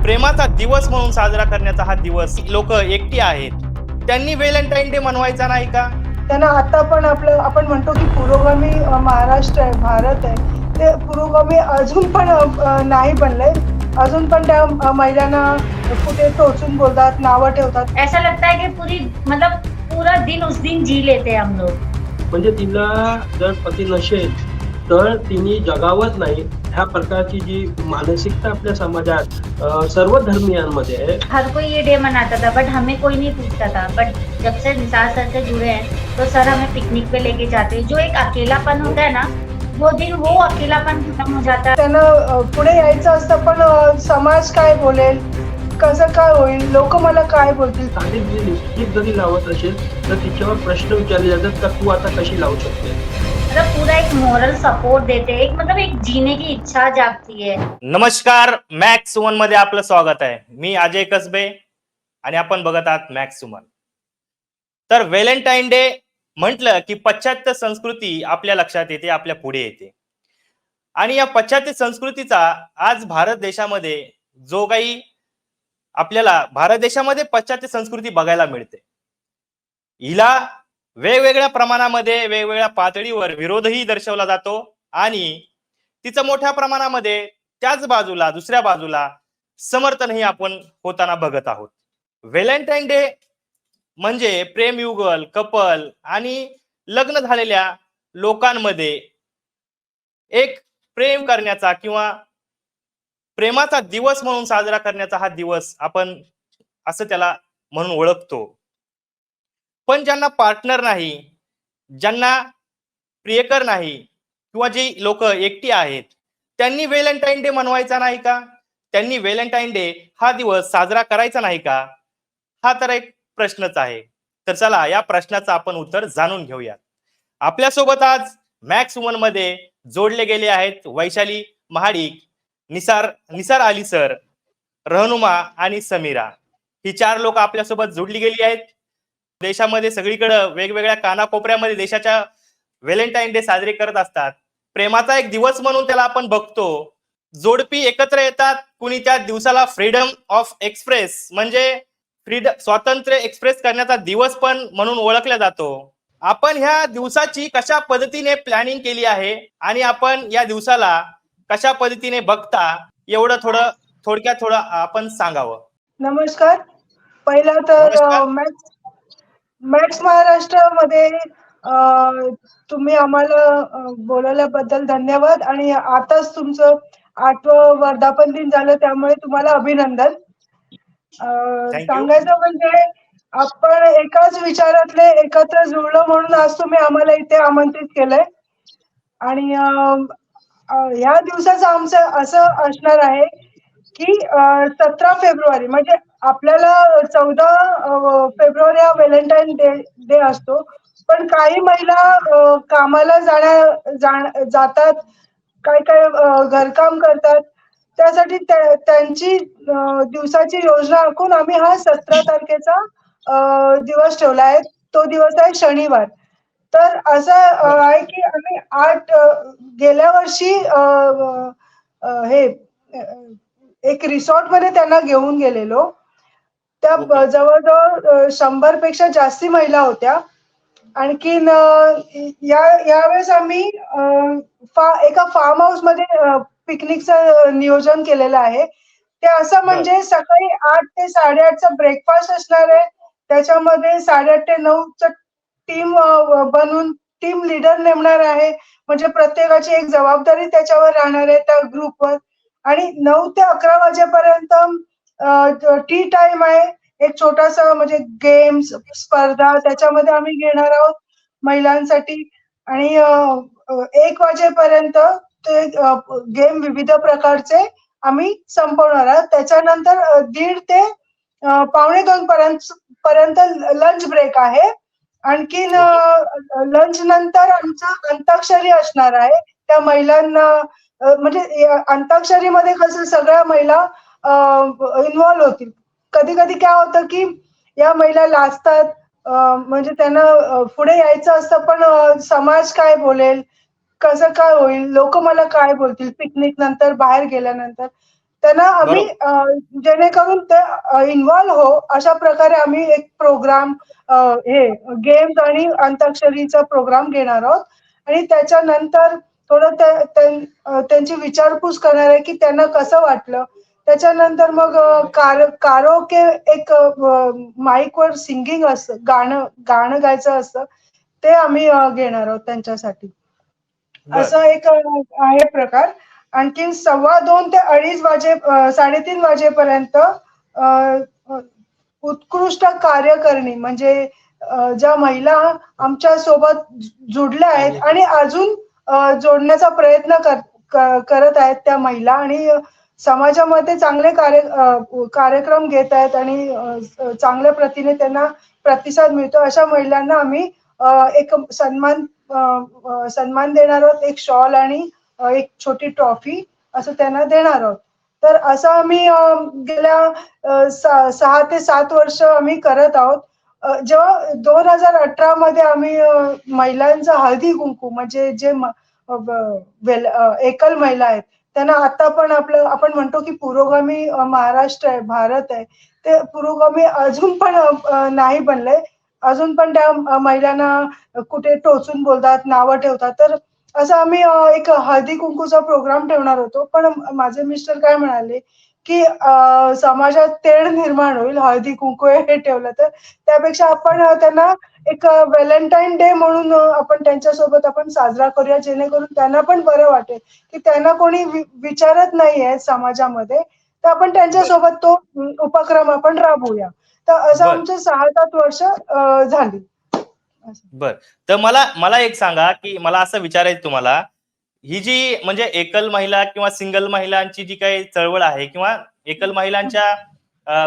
प्रेमाचा दिवस म्हणून साजरा करण्याचा हा दिवस लोक एकटी आहेत. त्यांनी व्हॅलेंटाईन डे मनवायचा नाही का? त्यांना आता पण आपण म्हणतो की पुरोगामी महाराष्ट्र आहे, भारत आहे. ते पुरोगामी अजून पण नाही बनलंय. अजून पण त्या महिलांना कुठे टोचून बोलतात, नावं ठेवतात. ऐसा लगता है कि पूरा दिन उस दिन जी लेते हैं हम लोग. म्हणजे तिला जर पती नसेल तर तिने जगावंच नाही, ह्या प्रकारची जी मानसिकता आपल्या समाजात सर्व धर्मियांमध्ये आहे. हर कोई ये डे मनाता था बट हमें कोई नहीं पूछता था. बट जब से निसार सर से जुड़े हैं तो सर हमें पिकनिक पे लेके जाते हैं. जो एक अकेलापन होता है ना, वो दिन वो अकेलापन खत्म हो जाता है. त्यांना पुढे यायचं असतं, पण समाज काय बोलेल, कसं काय होईल, लोक मला काय बोलतील. साधी जी लिपस्टिक जरी लावत असेल तर तिच्यावर प्रश्न विचारले जातात का तू आता कशी लावू शकते. पूरा एक मोरल सपोर्ट देते हैं. एक जीने की इच्छा जागती है. नमस्कार, मॅक्स सुमन मध्ये आपलं स्वागत आहे. मी अजय कसबे आणि आपण बघत आहात मॅक्स सुमन. तर व्हॅलेंटाईन डे म्हटलं की पाश्चात्य संस्कृती आपल्या लक्षात येते, आपल्या पुढे येते. आणि या पाश्चात्य संस्कृतीचा आज भारत देशामध्ये जो काही आपल्याला भारत देशामध्ये पाश्चात्य संस्कृती बघायला मिळते, हिला वेगवेगळ्या प्रमाणामध्ये वेगवेगळ्या पातळीवर विरोधही दर्शवला जातो आणि तिचं मोठ्या प्रमाणामध्ये त्याच बाजूला दुसऱ्या बाजूला समर्थनही आपण होताना बघत आहोत. व्हॅलेंटाईन डे म्हणजे प्रेमयुगल कपल आणि लग्न झालेल्या लोकांमध्ये एक प्रेम करण्याचा किंवा प्रेमाचा दिवस म्हणून साजरा करण्याचा हा दिवस आपण असं त्याला म्हणून ओळखतो. पण ज्यांना पार्टनर नाही, ज्यांना प्रियकर नाही किंवा जे लोक एकटी आहेत, त्यांनी व्हॅलेंटाईन डे मनवायचा नाही का? त्यांनी व्हॅलेंटाईन डे हा दिवस साजरा करायचा नाही का? हा तर एक प्रश्नच आहे. तर चला या प्रश्नाचं आपण उत्तर जाणून घेऊयात. आपल्यासोबत आज मॅक्स वुमन मध्ये जोडले गेले आहेत वैशाली महाडिक, निसार अली सर, रहनुमा आणि समीरा. ही चार लोक आपल्यासोबत जोडली गेली आहेत. देशामध्ये सगळीकडे वेगवेगळ्या कानाकोपऱ्यामध्ये देशाच्या व्हॅलेंटाईन डे साजरे करत असतात. प्रेमाचा एक दिवस म्हणून त्याला आपण बघतो. जोडपी एकत्र येतात. कुणी त्या दिवसाला फ्रीडम ऑफ एक्सप्रेस म्हणजे स्वातंत्र्य एक्सप्रेस करण्याचा दिवस पण म्हणून ओळखला जातो. आपण ह्या दिवसाची कशा पद्धतीने प्लॅनिंग केली आहे आणि आपण या दिवसाला कशा पद्धतीने बघता, एवढं थोडक्यात आपण सांगावं. नमस्कार. पहिला तर नमस्कार. मॅक्स महाराष्ट्रामध्ये तुम्ही आम्हाला बोलवल्याबद्दल धन्यवाद. आणि आताच तुमचं 8वं वर्धापन दिन झालं, त्यामुळे तुम्हाला अभिनंदन. सांगायचं म्हणजे आपण एकाच विचारातले एकत्र जुळलो म्हणून आज तुम्ही आम्हाला इथे आमंत्रित केलंय. आणि या दिवसाचं आमचं असं असणार आहे की 17 फेब्रुवारी म्हणजे आपल्याला 14 फेब्रुवारी हा व्हॅलेंटाईन डे असतो. पण काही महिला कामाला जातात, काही घरकाम करतात. त्यासाठी त्यांची दिवसाची योजना आखून आम्ही हा 17 तारखेचा दिवस ठेवला आहे. तो दिवस आहे शनिवार. तर असं आहे की आम्ही गेल्या वर्षी हे एक रिसॉर्ट मध्ये त्यांना घेऊन गेलेलो. त्या जवळजवळ 100 पेक्षा जास्ती महिला होत्या. आणखीन यावेळेस आम्ही एका फार्म हाऊस मध्ये पिकनिकचं नियोजन केलेलं आहे. ते असं म्हणजे सकाळी 8 ते 8:30चा ब्रेकफास्ट असणार आहे. त्याच्यामध्ये 8:30 ते 9चं टीम बनवून टीम लीडर नेमणार आहे. म्हणजे प्रत्येकाची एक जबाबदारी त्याच्यावर राहणार आहे त्या ग्रुपवर. आणि 9 ते 11 वाजेपर्यंत टी टाइम आहे. एक छोटासा म्हणजे गेम्स स्पर्धा त्याच्यामध्ये आम्ही घेणार आहोत महिलांसाठी. आणि 1 वाजेपर्यंत ते गेम विविध प्रकारचे आम्ही संपवणार आहोत. त्याच्यानंतर 1:30 ते 1:45 पर्यंत लंच ब्रेक आहे. आणखीन लंच नंतर आमचं अंताक्षरी असणार आहे. त्या महिलांना म्हणजे अंताक्षरीमध्ये कसं सगळ्या महिला इन्व्हॉल्व होतील. कधी कधी काय होतं की या महिला लाजतात, म्हणजे त्यांना पुढे यायचं असतं, पण समाज काय बोलेल, कसं काय होईल, लोक मला काय बोलतील पिकनिक नंतर बाहेर गेल्यानंतर. त्यांना आम्ही जेणेकरून ते इन्व्हॉल्व हो अशा प्रकारे आम्ही एक प्रोग्राम हे गेम्स आणि अंताक्षरीचा प्रोग्राम घेणार आहोत आणि त्याच्यानंतर थोडं त्यांची विचारपूस करणार आहे की त्यांना कसं वाटलं. त्याच्यानंतर मग कारोके एक माईकवर सिंगिंग असतं, गाणं गाणं गायचं असतं, ते आम्ही घेणार आहोत त्यांच्यासाठी. असं एक आहे प्रकार. आणखीन 2:15 ते 3:30 वाजेपर्यंत उत्कृष्ट कार्यकारिणी म्हणजे ज्या महिला आमच्या सोबत जुडल्या आहेत आणि अजून जोडण्याचा प्रयत्न करत आहेत त्या महिला आणि समाजामध्ये चांगले कार्यक्रम घेत आहेत आणि चांगल्या प्रतीने त्यांना प्रतिसाद मिळतो अशा महिलांना आम्ही एक सन्मान देणार आहोत, एक शॉल आणि एक छोटी ट्रॉफी असं त्यांना देणार आहोत. तर असं आम्ही गेल्या 6 ते 7 वर्ष आम्ही करत आहोत. जेव्हा 2018 मध्ये आम्ही महिलांचा हळदी कुंकू म्हणजे जे एकल महिला आहेत त्यांना आता पण आपण म्हणतो की पुरोगामी महाराष्ट्र आहे, भारत आहे, ते पुरोगामी अजून पण नाही बनलंय. अजून पण त्या महिलांना कुठे टोचून बोलतात, नावं ठेवतात. तर असं आम्ही एक हळदी कुंकूचा प्रोग्राम ठेवणार होतो. पण माझे मिस्टर काय म्हणाले, की समाजात तेढ निर्माण होईल हळदी कुंकू हे ठेवलं तर. त्यापेक्षा आपण त्यांना एक व्हॅलेंटाईन डे म्हणून आपण त्यांच्यासोबत आपण साजरा करूया जेणेकरून त्यांना पण बरं वाटेल, की त्यांना कोणी विचारत नाहीये समाजामध्ये. तर आपण त्यांच्यासोबत तो उपक्रम आपण राबवूया. तर असं आमचे 6-7 वर्ष झाली. बर. तर मला एक सांगा की मला असं विचारायचं तुम्हाला, ही जी म्हणजे एकल महिला किंवा सिंगल महिलांची जी काही चळवळ आहे किंवा एकल महिलांच्या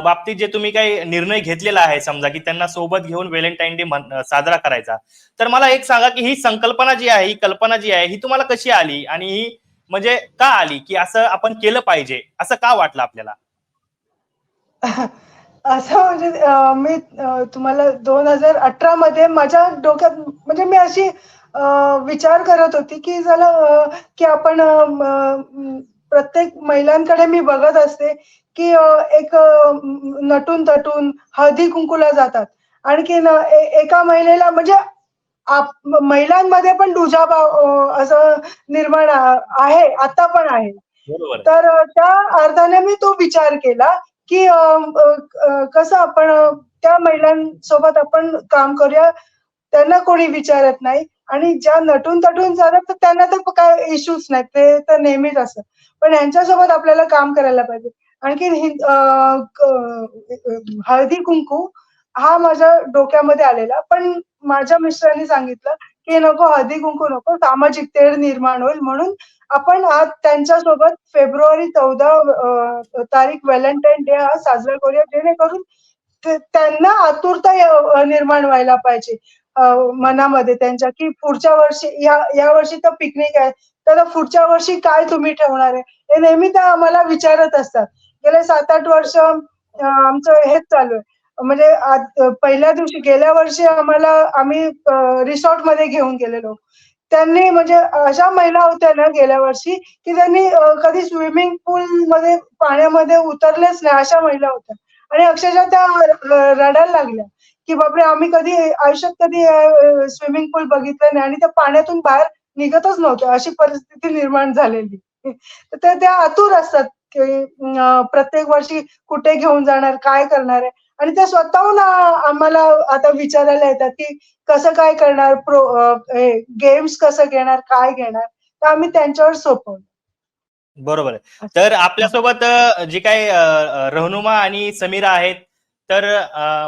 बाबतीत जे तुम्ही काही निर्णय घेतलेला आहे समजा की त्यांना सोबत घेऊन व्हॅलेंटाईन डे साजरा करायचा, तर मला एक सांगा की ही संकल्पना जी आहे, ही कल्पना जी आहे, ही तुम्हाला कशी आली आणि ही म्हणजे का आली की असं आपण केलं पाहिजे, असं का वाटलं आपल्याला? असं म्हणजे मी तुम्हाला 2018 मध्ये माझ्या डोक्यात म्हणजे मी अशी विचार करत होती, की चला की आपण प्रत्येक महिलांकडे मी बघत असते, की एक नटून-थटून हळदी-कुंकूला जातात. आणखीन एका महिलेला म्हणजे महिलांमध्ये पण दुजाभाव असं निर्माण आहे, आता पण आहे. बरोबर. तर त्या अर्थाने मी तो विचार केला, की कसं आपण त्या महिलांसोबत आपण काम करूया. त्यांना कोणी विचारत नाही आणि ज्या नटून-थटून जातात तर त्यांना तर काय इश्यूच नाहीत. ते तर नेहमीच असतं. पण ह्यांच्यासोबत आपल्याला काम करायला पाहिजे. आणखीन हळदी-कुंकू हा माझ्या डोक्यामध्ये आलेला. पण माझ्या मिस्टरांनी सांगितलं, की "नको हळदी-कुंकू नको, सामाजिक तेढ निर्माण होईल म्हणून आपण आज त्यांच्यासोबत फेब्रुवारी 14 तारीख व्हॅलेंटाईन डे हा साजरा करूया जेणेकरून त्यांना आतुरता निर्माण व्हायला पाहिजे मनामध्ये त्यांच्या, की पुढच्या वर्षी या वर्षी तर पिकनिक आहे, तर पुढच्या वर्षी काय तुम्ही ठेवणार आहे? हे नेहमी त्या आम्हाला विचारत असतात. गेले 7-8 वर्ष आमचं हेच चालू आहे. म्हणजे पहिल्या दिवशी गेल्या वर्षी आम्ही रिसॉर्टमध्ये घेऊन गेलेलो. त्यांनी म्हणजे अशा महिला होत्या ना गेल्या वर्षी, की त्यांनी कधी स्विमिंग पूलमध्ये पाण्यामध्ये उतरलेच नाही अशा महिला होत्या. आणि अक्षरशः त्या रडायला लागल्या, की बापरे! आम्ही आयुष्यात कधी स्विमिंग पूल बघितलं नाही आणि त्या पाण्यातून बाहेर निघतच नव्हत्या. अशी परिस्थिती निर्माण झालेली. तर त्या आतुर असतात, की प्रत्येक वर्षी कुठे घेऊन जाणार, काय करणार आहे? आणि त्या स्वतःहून आम्हाला आता विचारायला येतात, की कसं काय करणार? गेम्स कसं घेणार? काय घेणार? तर आम्ही त्यांच्यावर सोपवलं. बरोबर आहे. तर आपल्यासोबत जी काही रहनुमा आणि समीरा आहेत, तर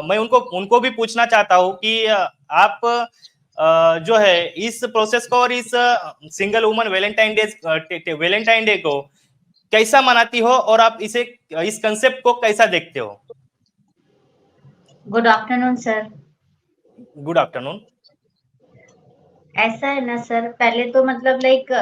मैं उनको उनको भी पूछना चाहता हूँ कि आप जो है इस प्रोसेस को और इस सिंगल वुमन वैलेंटाइन डे को कैसा मनाती हो और आप इस कंसेप्ट को कैसा देखते हो? Good afternoon sir. Good afternoon. ऐसा है ना सर, पहले तो मतलब लाइक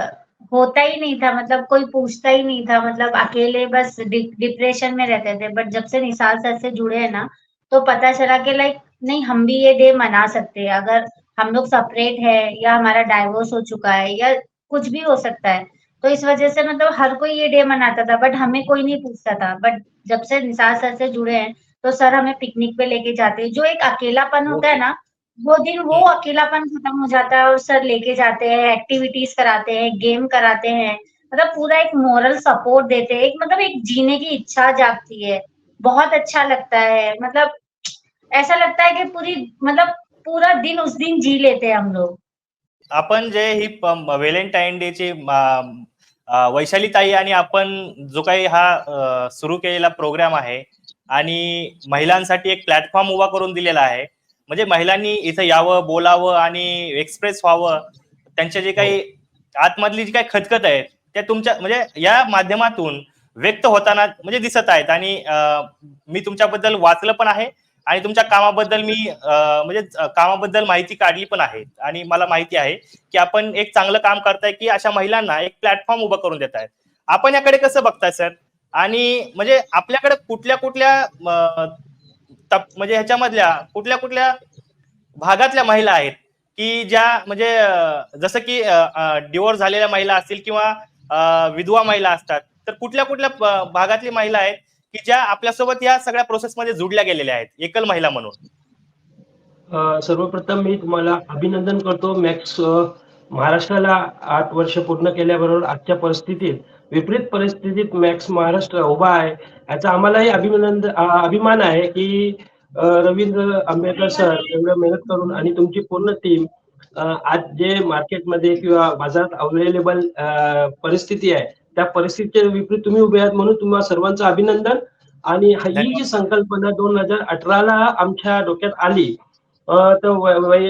होता ही नहीं था, मतलब कोई पूछता ही नहीं था, मतलब अकेले बस डिप्रेशन में रहते थे। बट जब से निसार सर से जुड़े हैं ना, तो पता चला कि लाइक नहीं, हम भी ये डे मना सकते हैं। अगर हम लोग सेपरेट है या हमारा डाइवोर्स हो चुका है या कुछ भी हो सकता है, तो इस वजह से मतलब हर कोई ये डे मनाता था, बट हमें कोई नहीं पूछता था। बट जब से निसार सर से जुड़े हैं, तो सर हमें पिकनिक पे लेके जाते हैं। जो एक अकेलापन होता है ओके। ना, वो दिन वो अकेलापन खत्म हो जाता है और सर लेके जाते हैं, एक्टिविटीज कराते हैं, गेम कराते हैं, मतलब पूरा एक मोरल सपोर्ट देते हैं, एक मतलब एक जीने की इच्छा जागती है। बहुत अच्छा लगता है, मतलब ऐसा लगता है कि पूरी मतलब पूरा दिन उस दिन जी लेते हैं हम लोग। आपण जे ही व्हॅलेंटाईन डे ची वैशाली ताई आणि आपण जो काही हा सुरू केलेला प्रोग्राम आहे आणि महिलांसाठी एक प्लॅटफॉर्म उभा करून दिलेला आहे, म्हणजे महिलांनी इथं यावं, बोलावं आणि एक्सप्रेस व्हावं. त्यांच्या जे काही आतमधली जी काही खतखत आहे त्या तुमच्या म्हणजे या माध्यमातून व्यक्त होताना म्हणजे दिसत आहेत. आणि मी तुमच्याबद्दल वाचलं पण आहे आणि तुमच्या कामाबद्दल मी म्हणजे कामाबद्दल माहिती काढली पण आहे. आणि मला माहिती आहे की आपण एक चांगलं काम करताय की अशा महिलांना एक प्लॅटफॉर्म उभा करून देत आहेत. आपण याकडे कसं बघताय सर? आणि म्हणजे आपल्याकडे कुठल्या कुठल्या म्हणजे ह्याच्यामधल्या कुठल्या कुठल्या भागातल्या महिला आहेत की ज्या म्हणजे जसं की डिवोर्स झालेल्या महिला असतील किंवा विधवा महिला असतात, तर कुठल्या कुठल्या भागातली महिला आहेत की ज्या आपल्यासोबत या सगळ्या प्रोसेसमध्ये जुडल्या गेलेल्या आहेत एकल महिला म्हणून? सर्वप्रथम मी तुम्हाला अभिनंदन करतो. मॅक्स महाराष्ट्राला 8 वर्ष पूर्ण केल्याबरोबर आजच्या परिस्थितीत, विपरीत परिस्थितीत मॅक्स महाराष्ट्र उभा आहे. याचा आम्हालाही अभिमान आहे की रवींद्र आंबेडकर सर एवढं मेहनत करून आणि तुमची पूर्ण टीम आज जे मार्केटमध्ये किंवा बाजारात अवेलेबल परिस्थिती आहे, त्या परिस्थितीच्या विपरीत तुम्ही उभे आहात, म्हणून तुम्हा सर्वांचं अभिनंदन. आणि ही जी धन्यवाद. संकल्पना 2018ला आमच्या डोक्यात आली, तर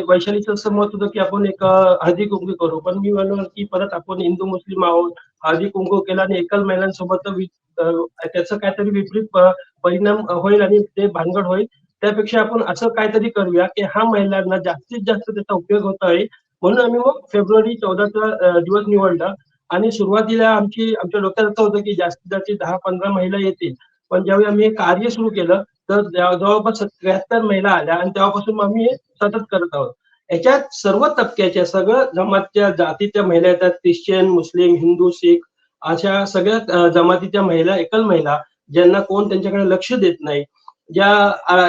वैशालीचं असं मत होतं की आपण एक हळदी कुंकू करू, पण मी म्हणलो की परत आपण हिंदू मुस्लिम आहोत, हळदी कुंकू केला आणि एकल महिलांसोबत त्याचं काहीतरी विपरीत परिणाम होईल आणि ते भानगड होईल. त्यापेक्षा आपण असं काहीतरी करूया की हा महिलांना जास्तीत जास्त त्याचा उपयोग होत आहे. म्हणून आम्ही मग फेब्रुवारी 14चा दिवस निवडला. आणि सुरुवातीला आमच्या डोक्यात असं होतं की जास्तीत जास्त 10-15 महिला येतील. पण ज्यावेळी आम्ही हे कार्य सुरू केलं, तर जवळपास 73 महिला आल्या आणि तेव्हापासून मग आम्ही हे सतत करत आहोत. याच्यात सर्व तबक्याच्या, सगळं जमातच्या, जातीच्या महिला येतात. ख्रिश्चन, मुस्लिम, हिंदू, शीख अशा सगळ्या जमातीच्या महिला, एकल महिला, ज्यांना कोण त्यांच्याकडे लक्ष देत नाही. ज्या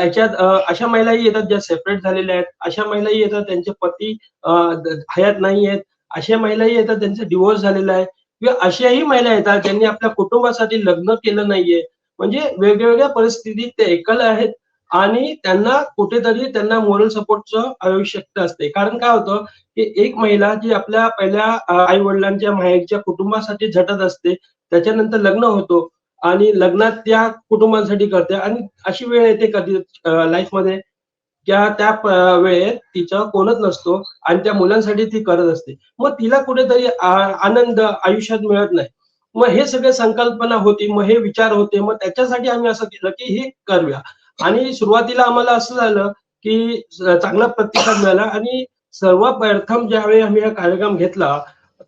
याच्यात अशा महिलाही येतात ज्या सेपरेट झालेल्या आहेत, अशा महिलाही येतात त्यांचे पती हयात नाही आहेत, अशा महिलाही येतात त्यांचा डिव्होर्स झालेला आहे, किंवा अशाही महिला येतात ज्यांनी आपल्या कुटुंबासाठी लग्न केलं नाहीये. म्हणजे वेगवेगळ्या परिस्थितीत ते एकल आहेत आणि त्यांना कुठेतरी त्यांना मोरल सपोर्टचं आवश्यकता असते. कारण काय होतं की एक महिला जी आपल्या पहिल्या आई वडिलांच्या माहेरच्या कुटुंबासाठी झटत असते, त्याच्यानंतर लग्न होतो आणि लग्नात त्या कुटुंबासाठी करते आणि अशी वेळ येते कधी लाईफमध्ये त्या वेळेत तिचा कोणच नसतो आणि त्या मुलांसाठी ती करत असते. मग तिला कुठेतरी आनंद आयुष्यात मिळत नाही. मग हे सगळे संकल्पना होती, मग हे विचार होते. मग त्याच्यासाठी आम्ही असं केलं की हे करूया. आणि सुरुवातीला आम्हाला असं झालं की चांगला प्रतिसाद मिळाला आणि सर्वप्रथम ज्यावेळी आम्ही हा कार्यक्रम घेतला,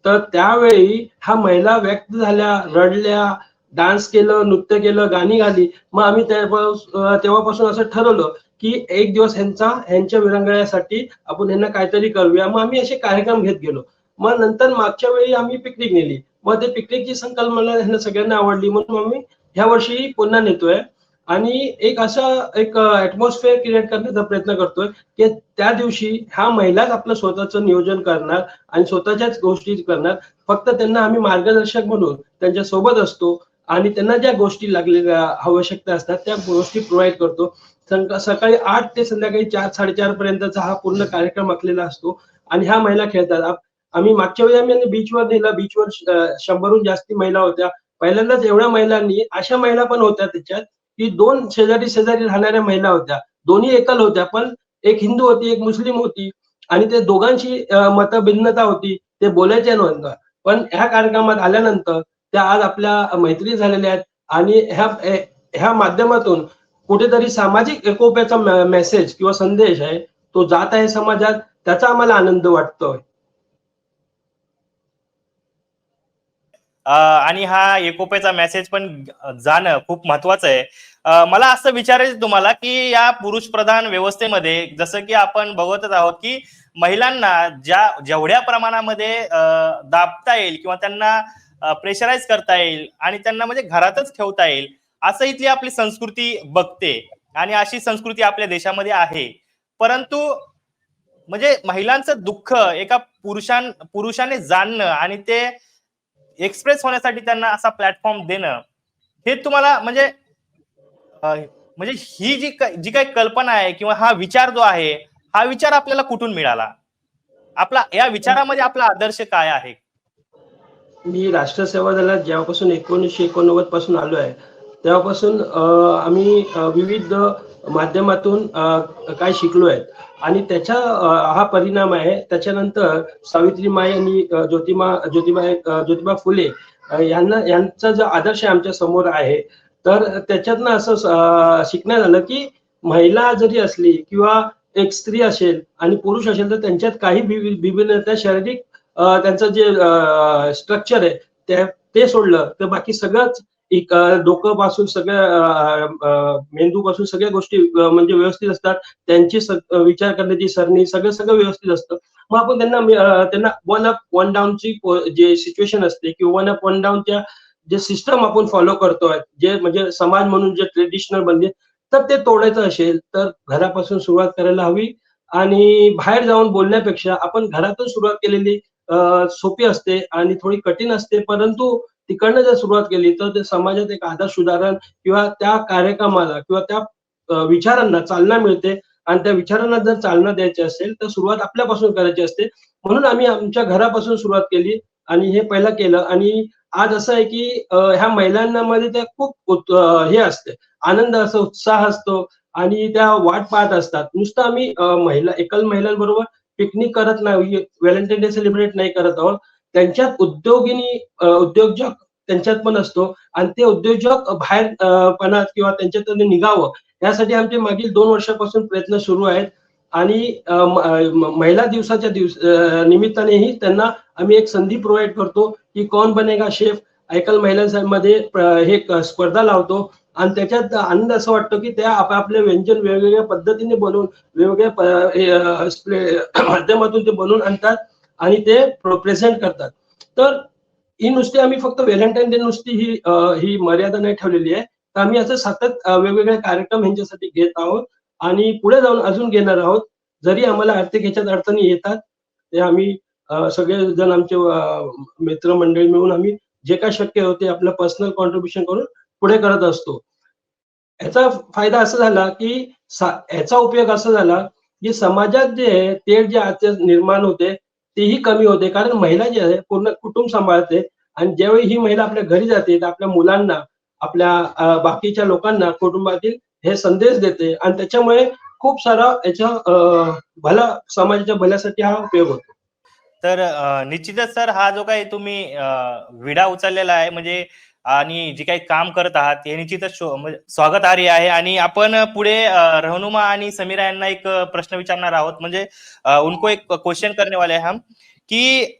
तर त्यावेळी ह्या महिला व्यक्त झाल्या, रडल्या, डान्स केलं, नृत्य केलं, गाणी गाली. मग आम्ही तेव्हापासून असं ठरवलं की एक दिवस ह्यांच्या विरंगुळ्यासाठी आपण ह्यांना काहीतरी करूया. मग आम्ही असे कार्यक्रम घेत गेलो. मग नंतर मागच्या वेळी आम्ही पिकनिक नेली. मग ते पिकनिकची संकल्पना ह्यांना सगळ्यांना आवडली, म्हणून आम्ही ह्या वर्षी पुन्हा नेतोय. आणि एक ऍटमॉस्फिअर क्रिएट करण्याचा प्रयत्न करतोय की त्या दिवशी ह्या महिलाच आपलं स्वतःचं नियोजन करणार आणि स्वतःच्याच गोष्टी करणार. फक्त त्यांना आम्ही मार्गदर्शक म्हणून त्यांच्या सोबत असतो आणि त्यांना ज्या गोष्टी लागलेल्या आवश्यकता असतात त्या गोष्टी प्रोव्हाइड करतो. सकाळी 8 ते संध्याकाळी 4-4:30 पर्यंतचा हा पूर्ण कार्यक्रम आखलेला असतो आणि ह्या महिला खेळतात. आम्ही मागच्या वेळी आम्ही बीचवर नेलं. बीचवर 100हून जास्ती महिला होत्या. पहिल्यांदाच एवढ्या महिलांनी, अशा महिला पण होत्या त्याच्यात की 2 शेजारी शेजारी राहणाऱ्या महिला होत्या. दोन्ही एकल होत्या, पण एक हिंदू होती, एक मुस्लिम होती आणि ते दोघांची मतभिन्नता होती. ते बोलायचे नव्हतं. पण ह्या कार्यक्रमात आल्यानंतर त्या आज आपल्या मैत्री झालेल्या आहेत आणि ह्या माध्यमातून कुठेतरी सामाजिक एकोप्याचा मेसेज किंवा संदेश आहे तो जात आहे समाजात. त्याचा आम्हाला आनंद वाटतोय. आणि हा एकोप्याचा मेसेज पण जाणं खूप महत्वाचं आहे. मला असं विचारायचं तुम्हाला की या पुरुष प्रधान व्यवस्थेमध्ये जसं की आपण बघतच आहोत की महिलांना जेवढ्या प्रमाणामध्ये दाबता येईल किंवा त्यांना प्रेशराईज करता येईल आणि त्यांना म्हणजे घरातच ठेवता येईल असं इथली आपली संस्कृती बघते आणि अशी संस्कृती आपल्या देशामध्ये आहे. परंतु म्हणजे महिलांचं दुःख एका पुरुषाने जाणणं आणि ते एक्सप्रेस होण्यासाठी त्यांना असा प्लॅटफॉर्म देणं, हे तुम्हाला म्हणजे म्हणजे ही जी काही कल्पना आहे किंवा हा विचार जो आहे, हा विचार आपल्याला कुठून मिळाला? आपला या विचारामध्ये आपला आदर्श काय आहे? मी राष्ट्र सेवा दलात जेव्हापासून 1989 पासून आलो आहे, तेव्हापासून आम्ही विविध माध्यमातून काय शिकलो आहे आणि त्याचा हा परिणाम आहे. त्याच्यानंतर सावित्रीमाई आणि ज्योतिबा फुले यांचा जो आदर्श आमच्या समोर आहे, तर त्याच्यातनं असं शिकण्यात आलं की महिला जरी असली किंवा एक स्त्री असेल आणि पुरुष असेल, तर त्यांच्यात काही विभिन्नता, शारीरिक त्यांचं जे स्ट्रक्चर आहे ते सोडलं तर बाकी सगळंच एक डोकं पासून सगळं मेंदू पासून सगळ्या गोष्टी म्हणजे व्यवस्थित असतात. त्यांची विचार करण्याची सरणी सगळं व्यवस्थित असतं. मग आपण त्यांना वन अप वन डाऊनची जे सिच्युएशन असते किंवा वन अप वन डाऊनच्या जे सिस्टम आपण फॉलो करतोय, जे म्हणजे समाज म्हणून जे ट्रेडिशनल बनले, तर ते तोडायचं असेल तर घरापासून सुरुवात करायला हवी आणि बाहेर जाऊन बोलण्यापेक्षा आपण घरातून सुरुवात केलेली सोपी असते आणि थोडी कठीण असते. परंतु तिकडनं जर सुरुवात केली तर ते समाजात एक आदर्श उदाहरण किंवा त्या कार्यक्रमाला किंवा त्या विचारांना चालना मिळते आणि त्या विचारांना जर चालना द्यायची असेल तर सुरुवात आपल्यापासून करायची असते. म्हणून आम्ही आमच्या घरापासून सुरुवात केली आणि हे पहिलं केलं. आणि आज असं आहे की ह्या महिलांना मध्ये त्या खूप हे असते, आनंद असतो, उत्साह असतो आणि त्या वाट पाहत असतात. नुसतं आम्ही एकल महिलांबरोबर पिकनिक करत नाही, व्हॅलेंटाईन डे सेलिब्रेट नाही करत आहोत. त्यांच्यात उद्योजक त्यांच्यात पण असतो आणि ते उद्योजक बाहेर पणात किंवा त्यांच्यात निघावं यासाठी आमचे मागील 2 वर्षापासून प्रयत्न सुरू आहेत. आणि महिला दिवसाच्या निमित्तानेही त्यांना आम्ही एक संधी प्रोव्हाइड करतो की कौन बनेगा शेफ एकल महिलांमध्ये हे स्पर्धा लावतो आणि त्याच्यात आनंद असं वाटतो की त्या आपापले व्यंजन वेगवेगळ्या पद्धतीने बनवून वेगवेगळ्या माध्यमातून ते बनवून आणतात आणि ते प्रेझेंट करतात. तर ही नुसती आम्ही फक्त व्हॅलेंटाईन डे नुसती ही मर्यादा नाही ठेवलेली आहे, तर आम्ही असं सतत वेगवेगळे कार्यक्रम ह्यांच्यासाठी घेत आहोत आणि पुढे जाऊन अजून घेणार आहोत. जरी आम्हाला आर्थिक ह्याच्यात अडचणी येतात, ते आम्ही सगळेजण आमचे मित्रमंडळी मिळून आम्ही जे काय शक्य होते आपलं पर्सनल कॉन्ट्रीब्युशन करून पुढे करत असतो. याचा फायदा असा झाला की याचा उपयोग असा झाला की समाजात जे आहे तेढ जे आज निर्माण होते तेही कमी होते, कारण महिला जी आहे पूर्ण कुटुंब सांभाळते आणि ज्यावेळी ही महिला आपल्या घरी जाते तर आपल्या मुलांना, आपल्या बाकीच्या लोकांना कुटुंबातील हे संदेश देते आणि त्याच्यामुळे खूप सारा याच्या समाजाच्या भल्यासाठी हा उपयोग होतो. तर निश्चितच सर, हा जो काही तुम्ही विडा उचललेला आहे म्हणजे आणि जे काही काम करत आहात हे निश्चितच म्हणजे स्वागतार्ह आहे. आणि आपण पुढे रहनुमा आणि समीरा यांना एक प्रश्न विचारणार आहोत. म्हणजे उनको एक क्वेश्चन करने वाले हैं हम कि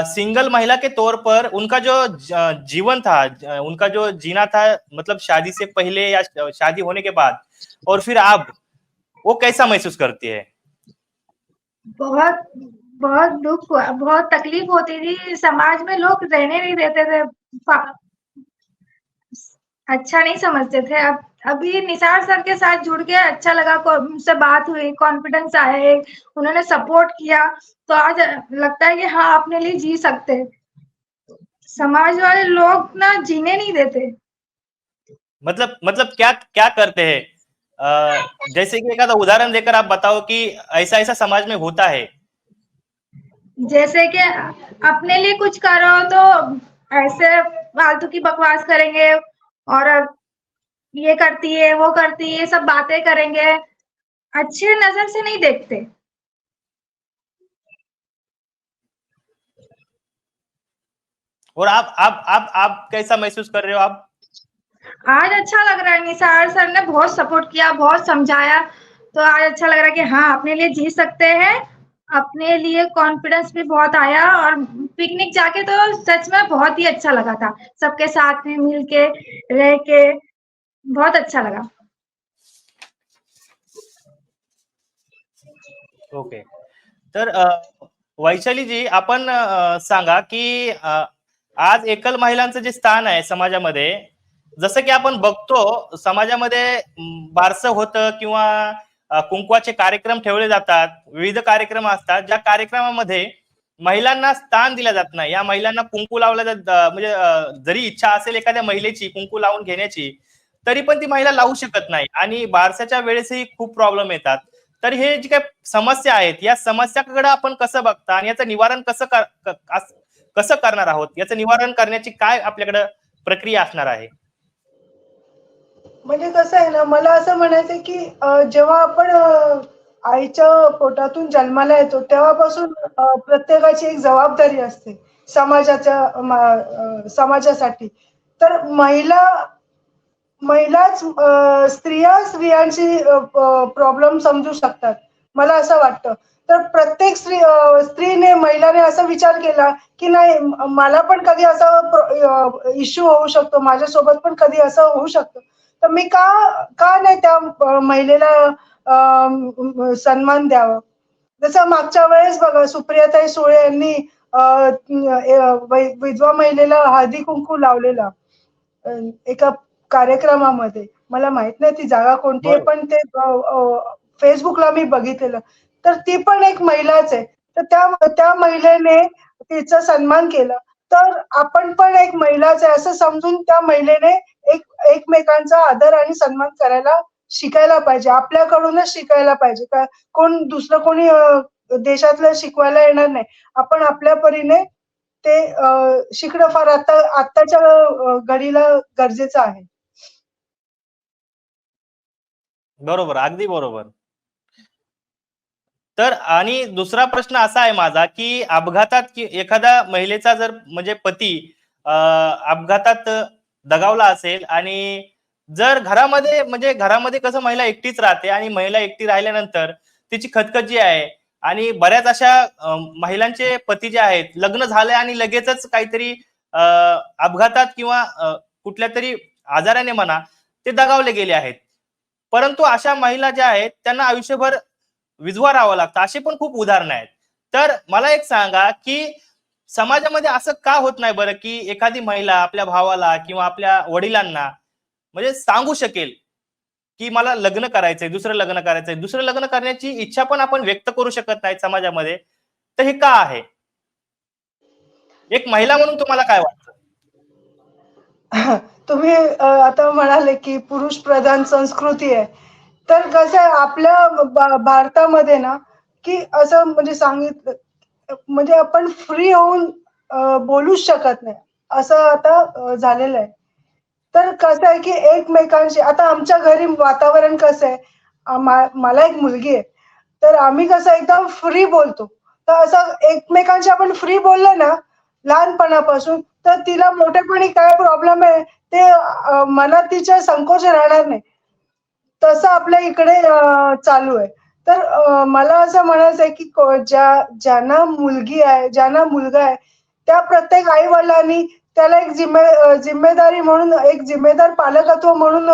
सिंगल महिला के तौर पर उनका जो जीवन था, उनका जो जीना था, मतलब शादी से पहले या शादी होने के बाद और फिर अब, वो कैसा महसूस करती है? बहुत बहुत दुख हुआ, बहुत तकलीफ होती थी। समाज में लोग रहने नहीं देते थे, अच्छा नहीं समझते थे। अब अभी निसार सर के साथ जुड़ के अच्छा लगा, उनसे बात हुई, कॉन्फिडेंस आया, उन्होंने सपोर्ट किया, तो आज लगता है कि हाँ अपने लिए जी सकते। समाज वाले लोग ना जीने नहीं देते। मतलब क्या क्या करते हैं? जैसे कि एक उदाहरण देकर आप बताओ कि ऐसा ऐसा समाज में होता है। जैसे कि अपने लिए कुछ करो तो ऐसे फालतू की बकवास करेंगे और ये करती है, वो करती है, सब बातें करेंगे, अच्छे नजर से नहीं देखते। और आप कैसा महसूस कर रहे हो आप? आज अच्छा लग रहा है, निसार सर ने बहुत सपोर्ट किया, बहुत समझाया, तो आज अच्छा लग रहा है कि हाँ अपने लिए जी सकते हैं। अपने लिए कॉन्फिडेंस भी बहुत आया और पिकनिक जाके तो सच में बहुत ही अच्छा लगा था, सबके साथ में मिल के रह के बहुत अच्छा लगा। ओके. तर वैशाली जी, आपण सांगा की आज एकल महिलांचं जे स्थान आहे समाजामध्ये, जसं की आपण बघतो समाजामध्ये बारसं होतं किंवा कुंकवाचे कार्यक्रम ठेवले जातात, विविध कार्यक्रम असतात, ज्या कार्यक्रमामध्ये महिलांना स्थान दिलं जात नाही. या महिलांना कुंकू लावलं जात, म्हणजे जरी इच्छा असेल एखाद्या महिलेची कुंकू लावून घेण्याची, तरी पण ती महिला लावू शकत नाही आणि बारसाच्या वेळेसही खूप प्रॉब्लेम येतात. तर हे जी काही समस्या आहेत, या समस्याकडे आपण कसं बघता आणि याचं निवारण कसं करणार आहोत, याचं निवारण करण्याची काय आपल्याकडे प्रक्रिया असणार आहे? म्हणजे कसं आहे ना, मला असं म्हणायचंय की जेव्हा आपण आईच्या पोटातून जन्माला येतो, तेव्हापासून प्रत्येकाची एक जबाबदारी असते समाजासाठी. तर महिलाच स्त्रियांची प्रॉब्लेम समजू शकतात. मला असं वाटतं. तर प्रत्येक स्त्रीने, महिलाने असा विचार केला, की नाही मला पण कधी असा इश्यू होऊ शकतो, माझ्यासोबत पण कधी असं होऊ शकतं. तर मी का का नाही त्या महिलेला सन्मान द्यावा? जसं मागच्या वेळेस बघा सुप्रियाताई सुळे यांनी विधवा महिलेला हळदी-कुंकू लावलेला एका कार्यक्रमामध्ये. मला माहित नाही ती जागा कोणती आहे, बरोबर. पण ते Facebookला मी बघितलेलं. तर ती पण एक महिलाच आहे. तर त्या महिलेने तिचा सन्मान केला. तर आपण पण एक महिलाच आहे असं समजून त्या महिलेने एकमेकांचा आदर आणि सन्मान करायला शिकायला पाहिजे. आपल्याकडूनच शिकायला पाहिजे. दुसरं कोणी देशातलं शिकवायला येणार नाही. आपण आपल्या परीने ते शिकणं फार आत्ताच्या घडीला गरजेचं आहे. बरोबर, अगदी बरोबर. तर आणि दुसरा प्रश्न असा आहे माझा, की अपघातात की एखाद्या महिलेचा जर म्हणजे पती अपघातात दगावला असेल आणि जर घरामध्ये, म्हणजे घरामध्ये कसं महिला एकटीच राहते आणि महिला एकटी राहिल्यानंतर तिची खटखट जी आहे आणि बऱ्याच अशा महिलांचे पती जे आहेत, लग्न झाले आणि लगेचच काहीतरी अपघातात किंवा कुठल्या तरी आजाराने म्हणा ते दगावले गेले आहेत. परंतु अशा महिला ज्या आहेत त्यांना आयुष्यभर विधवा राहावं लागतं, अशी पण खूप उदाहरणं आहेत. तर मला एक सांगा, की समाजामध्ये असं का होत नाही बरं, की एखादी महिला आपल्या भावाला किंवा आपल्या वडिलांना म्हणजे सांगू शकेल, की मला लग्न करायचंय, दुसरं लग्न करण्याची इच्छा पण आपण व्यक्त करू शकत नाही समाजामध्ये. तर हे का आहे? एक महिला म्हणून तुम्हाला काय वाटतं? तुम्ही आता म्हणाले, की पुरुष प्रधान संस्कृती आहे. तर कसं आहे आपल्या भारतामध्ये ना, की असं म्हणजे सांगितलं म्हणजे आपण फ्री होऊन बोलूच शकत नाही. असं आता झालेलं आहे. तर कसं आहे, की एकमेकांशी आता आमच्या घरी वातावरण कसं आहे, मला एक मुलगी आहे. तर आम्ही कसं एकदम फ्री बोलतो. तर असं एकमेकांशी आपण फ्री बोललं ना, लहानपणापासून, तर तिला मोठेपणी काय प्रॉब्लेम आहे, ते मनात तिच्या संकोच राहणार नाही. तसं आपल्या इकडे चालू आहे. तर मला असं म्हणायचं आहे, की ज्यांना मुलगी आहे, ज्यांना मुलगा आहे, त्या प्रत्येक आई-वडिलांनी त्याला एक जिम्मेदारी म्हणून, एक जिम्मेदार पालकत्व म्हणून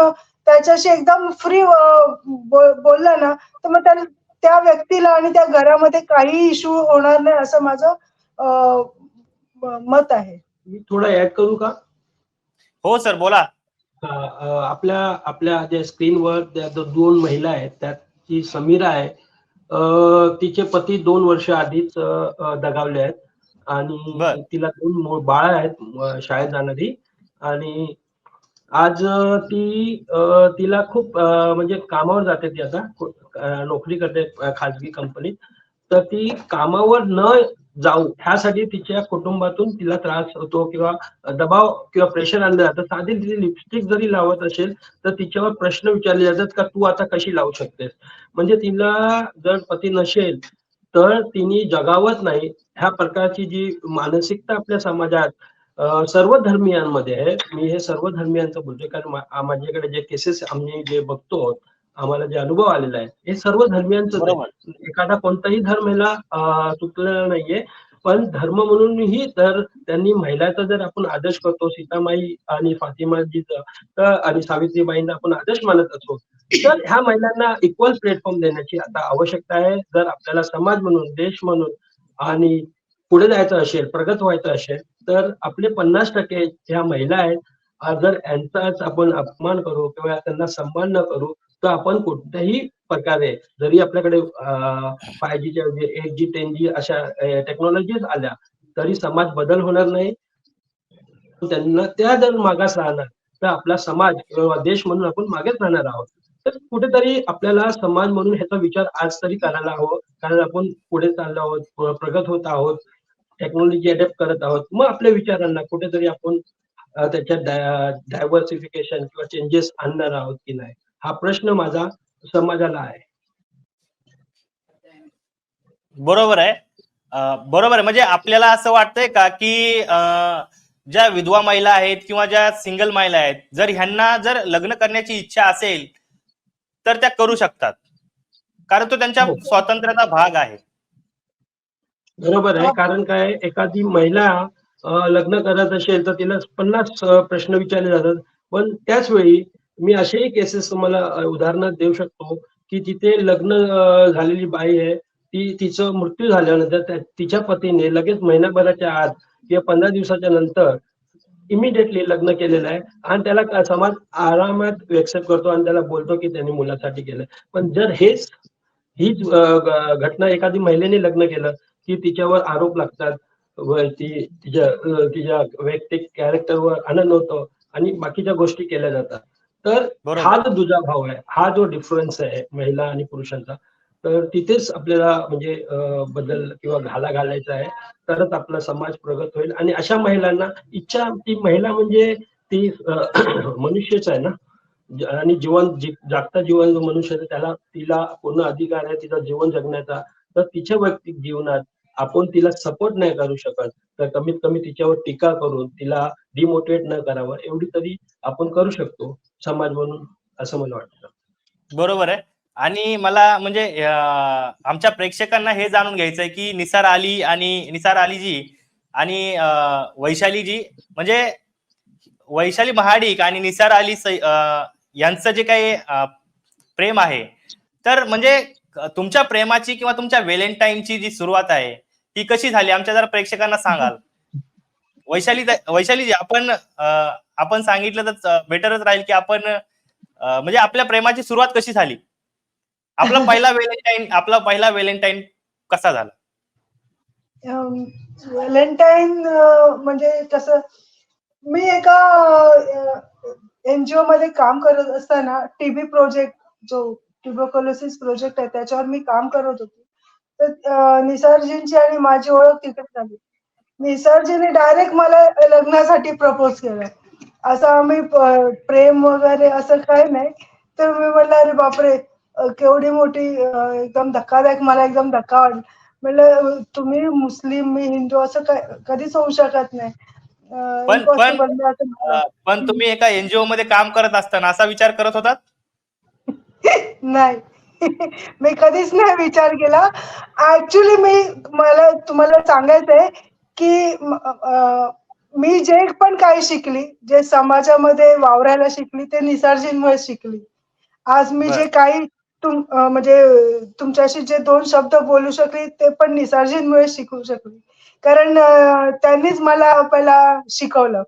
त्याच्याशी एकदम फ्री बोललं ना, तर मग त्या व्यक्तीला आणि त्या घरामध्ये काहीही इश्यू होणार नाही असं माझं अ, मत आहे. मी थोडं ऍड करू का? हो सर, बोला. आपल्या आपल्या ज्या स्क्रीनवर त्या दोन महिला आहेत, त्यात जी समीरा आहे, तिचे पती 2 वर्ष आधीच दगावले आहेत बर. आणि तिला 2 बाळ आहेत शाळेत जाणारी. आणि आज तिला खूप म्हणजे कामावर जाते ती आता, नोकरी करते खाजगी कंपनीत. तर ती कामावर न जाऊ ह्यासाठी तिच्या कुटुंबातून तिला त्रास होतो किंवा दबाव किंवा प्रेशर आणलं जातं. साधी तिची लिपस्टिक जरी लावत असेल तर तिच्यावर प्रश्न विचारले जातात का तू आता कशी लावू शकतेस. म्हणजे तिला जर पती नसेल तर तिने जगावंच नाही. ह्या प्रकारची जी मानसिकता आपल्या समाजात सर्व धर्मियांमध्ये आहे. मी हे सर्व धर्मियांचं बोलतोय कारण माझ्याकडे जे केसेस आम्ही जे बघतो, आम्हाला जे अनुभव आलेला आहे, हे सर्व धर्मियांचंच आहे. बरोबर. एखादा कोणताही धर्म याला चुकलेला नाहीये. पण धर्म म्हणूनही तर त्यांनी महिलाचा जर आपण आदर्श करतो, सीतामाई आणि फातिमाजीचा तर आणि सावित्रीबाईंना आपण आदर्श मानत असतो, तर ह्या महिलांना इक्वल प्लॅटफॉर्म देण्याची आता आवश्यकता आहे. जर आपल्याला समाज म्हणून, देश म्हणून आणि पुढे जायचं असेल, प्रगत व्हायचं असेल, तर आपले 50% ज्या महिला आहेत, जर यांचाच आपण अपमान करू किंवा त्यांना सन्मान न करू, तर आपण कोणत्याही प्रकारे जरी आपल्याकडे 5Gच्या म्हणजे 8G 10G अशा टेक्नॉलॉजीज आल्या, तरी समाज बदल होणार नाही. त्यांना त्या जर मागास राहणार, तर आपला समाज किंवा देश म्हणून आपण मागेच राहणार आहोत. तर कुठेतरी आपल्याला समाज म्हणून ह्याचा विचार आज तरी करायला हवं, कारण आपण पुढे चाललो आहोत, प्रगत होत आहोत, टेक्नॉलॉजी अडॅप्ट करत आहोत. मग आपल्या विचारांना कुठेतरी आपण त्याच्यात डायव्हर्सिफिकेशन किंवा चेंजेस आणणार आहोत की नाही, हा प्रश्न माझा समाजाला आहे. बरोबर आहे. बरोबर आहे. म्हणजे आपल्याला असं वाटतंय का की ज्या विधवा महिला आहेत किंवा ज्या सिंगल महिला आहेत, जर ह्यांना जर लग्न करण्याची इच्छा असेल तर त्या करू शकतात, कारण तो त्यांच्या हो. स्वातंत्र्याचा भाग आहे. बरोबर आहे. कारण काय, एखादी महिला लग्न करत असेल तर तिला 50 प्रश्न विचारले जातात. पण त्याच वेळी मी असेही केसेस तुम्हाला उदाहरणं देऊ शकतो, की तिथे लग्न झालेली बाई आहे, तिचा मृत्यू झाल्यानंतर तिच्या पतीने लगेच महिनाभराच्या आत किंवा 15 दिवसाच्या नंतर इमिडिएटली लग्न केलेलं आहे आणि त्याला समाज आरामात एक्सेप्ट करतो आणि त्याला बोलतो की त्यांनी मुलासाठी केलं. पण जर हीच घटना एखादी महिलेने लग्न केलं की तिच्यावर आरोप लागतात, व तिच्या वैयक्तिक कॅरेक्टरवर आनंद होतो आणि बाकीच्या गोष्टी केल्या जातात. तर बरोबर. हा जो दुजाभाव आहे, हा जो डिफरन्स आहे महिला आणि पुरुषांचा, तर तिथेच आपल्याला म्हणजे बदल किंवा घाला घालायचा आहे, तरच आपला समाज प्रगत होईल. आणि अशा महिलांना इच्छा, ती महिला म्हणजे ती मनुष्यच आहे ना, आणि जागता जीवन जो मनुष्य आहे त्याला तिला पूर्ण अधिकार आहे तिचं जीवन जगण्याचा. तर तिच्या वैयक्तिक जीवनात आपण तिला सपोर्ट नाही करू शकत, तर कमीत कमी तिच्यावर टीका करून तिला डिमोटिवेट न करावं एवढी तरी आपण करू शकतो समाज म्हणून, असं मला वाटतं. बरोबर आहे. आणि मला म्हणजे आमच्या प्रेक्षकांना हे जाणून घ्यायचंय की निसार अलीजी आणि वैशालीजी, म्हणजे वैशाली महाडिक आणि निसार अली यांचं जे काही प्रेम आहे, तर म्हणजे तुमच्या प्रेमाची किंवा तुमच्या व्हॅलेंटाईनची जी सुरुवात आहे ती कशी झाली, आमच्या जरा प्रेक्षकांना सांगाल? वैशालीजी, आपण सांगितलं तर बेटरच राहील की आपण म्हणजे आपल्या प्रेमाची सुरुवात कशी झाली, आपला पहिला व्हॅलेंटाईन कसा झाला? व्हॅलेंटाईन म्हणजे कसं, मी एका एनजीओ मध्ये काम करत असताना टीबी प्रोजेक्ट, जो ट्युबरक्युलोसिस प्रोजेक्ट आहे, त्याच्यावर मी काम करत होते. तर निसर्जींची आणि माझी ओळख तिथे झाली. निसर्जीने डायरेक्ट मला लग्नासाठी प्रपोज केलं. असं आम्ही प्रेम वगैरे असं काही नाही. तर मी म्हटलं, अरे बापरे, केवढी मोठी एकदम धक्कादायक, मला एकदम धक्का वाटला. म्हटलं, तुम्ही मुस्लिम, मी हिंदू, असं कधीच होऊ शकत नाही. इम्पॉसिबल. पण तुम्ही एका एनजीओ मध्ये काम करत असताना असा विचार करत होतात? नाही. मी कधीच नाही विचार केला. ऍक्च्युली मला तुम्हाला सांगायचंय की मी जे पण काही शिकली, जे समाजामध्ये वावरायला शिकली, ते निसर्जींमुळे शिकली. आज मी जे काही म्हणजे तुमच्याशी जे 2 शब्द बोलू शकली, ते पण निसर्जींमुळे शिकू शकली. कारण त्यांनीच मला पहिला शिकवलं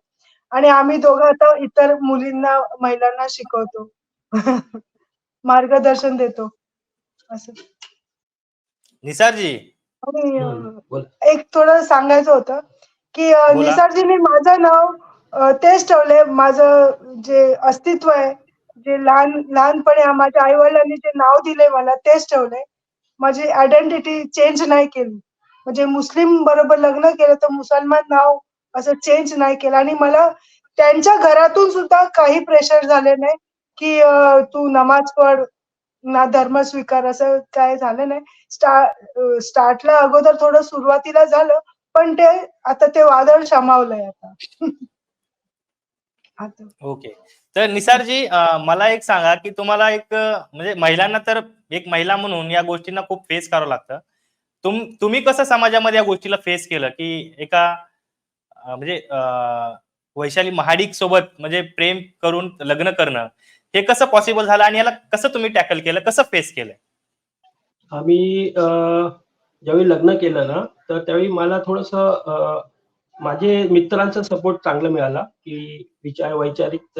आणि आम्ही दोघं आता इतर मुलींना, महिलांना शिकवतो. मार्गदर्शन देतो असं. निसारजी, आणि एक थोडं सांगायचं होतं की बोला. निसारजीने माझं नाव तेच ठेवलंय, माझं जे अस्तित्व आहे, जे लहानपणी माझ्या आई वडिलांनी जे नाव दिलंय मला, तेच ठेवलंय. माझी आयडेंटिटी चेंज नाही केली. म्हणजे मुस्लिम बरोबर लग्न केलं तर मुसलमान नाव असं चेंज नाही केलं. आणि मला त्यांच्या घरातून सुद्धा काही प्रेशर झाले नाही की तू नमाज पढ, ना धर्म स्वीकार, असं काय झालं नाही. स्टार्टला अगोदर थोडं सुरुवातीला झालं, पण आता ते वादळ शमावलंय आता. ओके. तर निसारजी, मला एक सांगा की तुम्हाला एक म्हणजे महिलांना तर एक महिला म्हणून या गोष्टींना खूप फेस करावं लागतं. तुम्ही कसं समाजामध्ये या गोष्टीला फेस केलं की एका म्हणजे वैशाली महाडिक सोबत म्हणजे प्रेम करून लग्न करणं हे कसं पॉसिबल झालं आणि याला कसं तुम्ही टॅकल केलं, कसं फेस केलं? आम्ही ज्यावेळी लग्न केलं ना, तर त्यावेळी मला थोडंसं माझे मित्रांचा सपोर्ट चांगला मिळाला, की वैचारिक